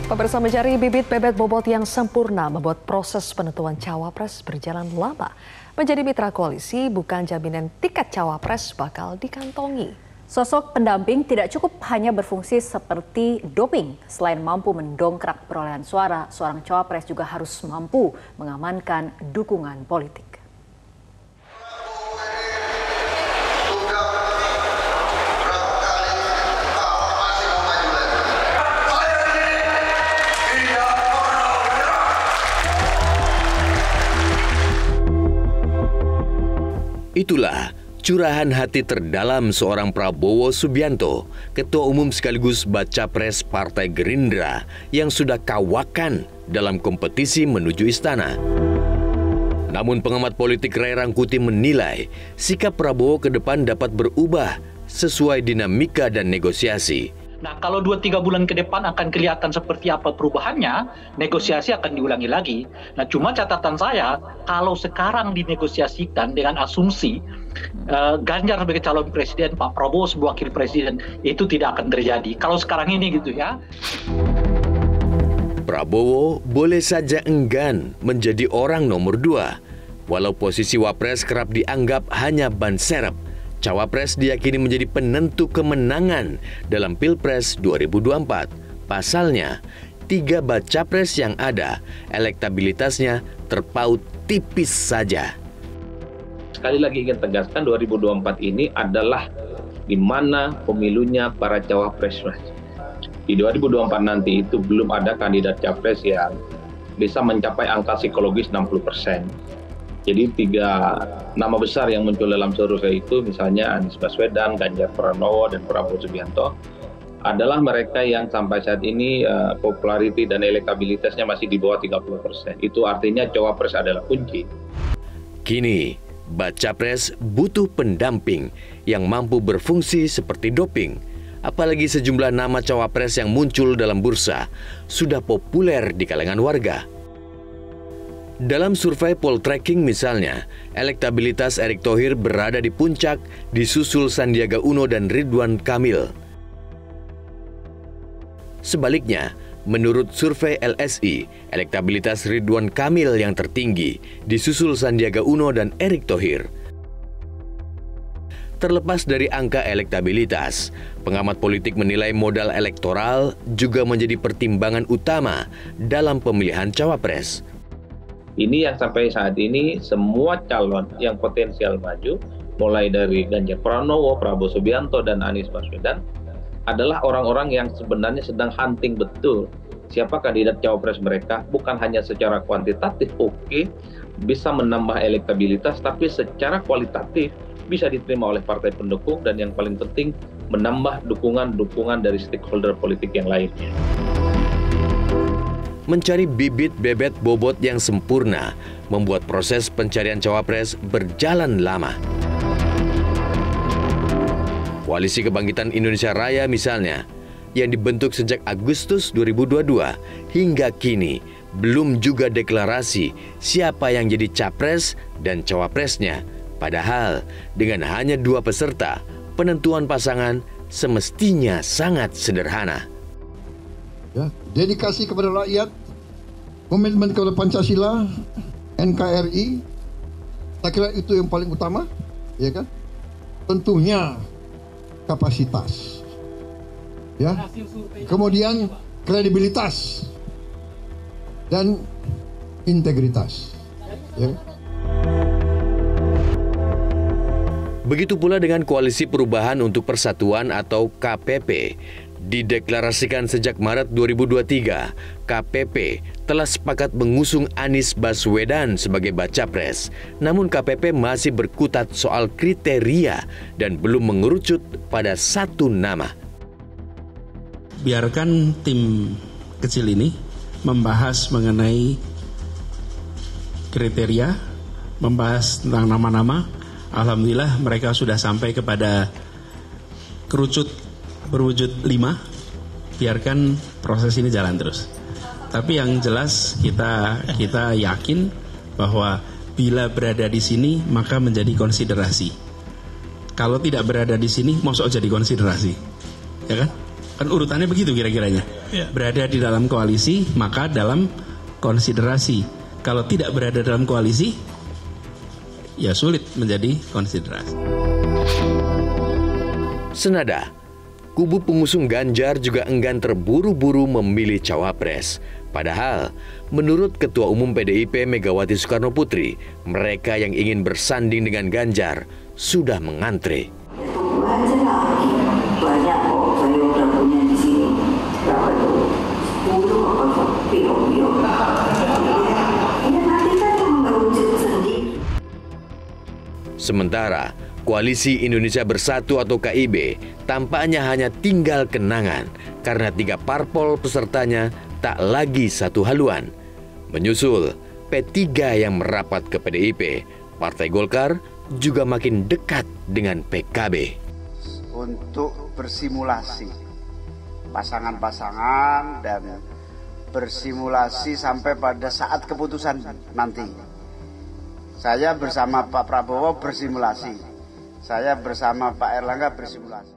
Pemirsa, mencari bibit bebet bobot yang sempurna membuat proses penentuan cawapres berjalan lama. Menjadi mitra koalisi bukan jaminan tiket cawapres bakal dikantongi. Sosok pendamping tidak cukup hanya berfungsi seperti doping. Selain mampu mendongkrak perolehan suara, seorang cawapres juga harus mampu mengamankan dukungan politik. Itulah curahan hati terdalam seorang Prabowo Subianto, Ketua Umum sekaligus Baca Pres Partai Gerindra yang sudah kawakan dalam kompetisi menuju istana. Namun pengamat politik Ray Rangkuti menilai sikap Prabowo ke depan dapat berubah sesuai dinamika dan negosiasi. Nah, kalau 2-3 bulan ke depan akan kelihatan seperti apa perubahannya, negosiasi akan diulangi lagi. Nah, cuma catatan saya, kalau sekarang dinegosiasikan dengan asumsi Ganjar sebagai calon presiden, Pak Prabowo sebagai wakil presiden, itu tidak akan terjadi. Kalau sekarang ini gitu ya. Prabowo boleh saja enggan menjadi orang nomor 2. Walau posisi Wapres kerap dianggap hanya ban serep, Cawapres diyakini menjadi penentu kemenangan dalam Pilpres 2024. Pasalnya, 3 baca pres yang ada, elektabilitasnya terpaut tipis saja. Sekali lagi ingin tegaskan, 2024 ini adalah di mana pemilunya para cawapres. Di 2024 nanti itu belum ada kandidat capres yang bisa mencapai angka psikologis 60%. Jadi 3 nama besar yang muncul dalam survei itu, misalnya Anies Baswedan, Ganjar Pranowo, dan Prabowo Subianto, adalah mereka yang sampai saat ini popularity dan elektabilitasnya masih di bawah 30%. Itu artinya cawapres adalah kunci. Kini, baca pres butuh pendamping yang mampu berfungsi seperti doping. Apalagi sejumlah nama cawapres yang muncul dalam bursa sudah populer di kalangan warga. Dalam survei Poltreking misalnya, elektabilitas Erick Thohir berada di puncak, disusul Sandiaga Uno dan Ridwan Kamil. Sebaliknya, menurut survei LSI, elektabilitas Ridwan Kamil yang tertinggi, disusul Sandiaga Uno dan Erick Thohir. Terlepas dari angka elektabilitas, pengamat politik menilai modal elektoral juga menjadi pertimbangan utama dalam pemilihan cawapres. Ini yang sampai saat ini semua calon yang potensial maju, mulai dari Ganjar Pranowo, Prabowo Subianto, dan Anies Baswedan, adalah orang-orang yang sebenarnya sedang hunting betul siapa kandidat cawapres mereka, bukan hanya secara kuantitatif bisa menambah elektabilitas, tapi secara kualitatif bisa diterima oleh partai pendukung, dan yang paling penting menambah dukungan dari stakeholder politik yang lainnya. Mencari bibit bebet bobot yang sempurna membuat proses pencarian cawapres berjalan lama. Koalisi Kebangkitan Indonesia Raya misalnya, yang dibentuk sejak Agustus 2022 hingga kini belum juga deklarasi siapa yang jadi capres dan cawapresnya. Padahal dengan hanya 2 peserta, penentuan pasangan semestinya sangat sederhana. Ya, dedikasi kepada rakyat, komitmen kepada Pancasila, NKRI, saya kira itu yang paling utama, ya kan? Tentunya kapasitas, ya. Kemudian kredibilitas dan integritas, ya. Begitu pula dengan Koalisi Perubahan untuk Persatuan atau KPP. Dideklarasikan sejak Maret 2023, KPP telah sepakat mengusung Anies Baswedan sebagai baca pres. Namun KPP masih berkutat soal kriteria dan belum mengerucut pada satu nama. Biarkan tim kecil ini membahas mengenai kriteria, membahas tentang nama-nama. Alhamdulillah mereka sudah sampai kepada kerucut berwujud 5, biarkan proses ini jalan terus. Tapi yang jelas kita yakin bahwa bila berada di sini maka menjadi konsiderasi. Kalau tidak berada di sini, mosok jadi konsiderasi, ya kan? Kan urutannya begitu kira-kiranya. berada di dalam koalisi, maka dalam konsiderasi. Kalau tidak berada dalam koalisi, ya sulit menjadi konsiderasi. Senada, kubu pengusung Ganjar juga enggan terburu-buru memilih cawapres. Padahal, menurut Ketua Umum PDIP Megawati Soekarno Putri, mereka yang ingin bersanding dengan Ganjar sudah mengantre. Banyak kok, saya udah punya di sini. Berapa itu? 10 apa? Piro-piro. Ini nanti kan mengerucut sendiri. Sementara, Koalisi Indonesia Bersatu atau KIB tampaknya hanya tinggal kenangan karena 3 parpol pesertanya tak lagi satu haluan. Menyusul P3 yang merapat ke PDIP, Partai Golkar juga makin dekat dengan PKB. Untuk bersimulasi pasangan-pasangan dan bersimulasi sampai pada saat keputusan nanti. Saya bersama Pak Prabowo bersimulasi, saya bersama Pak Erlangga bersimulasi.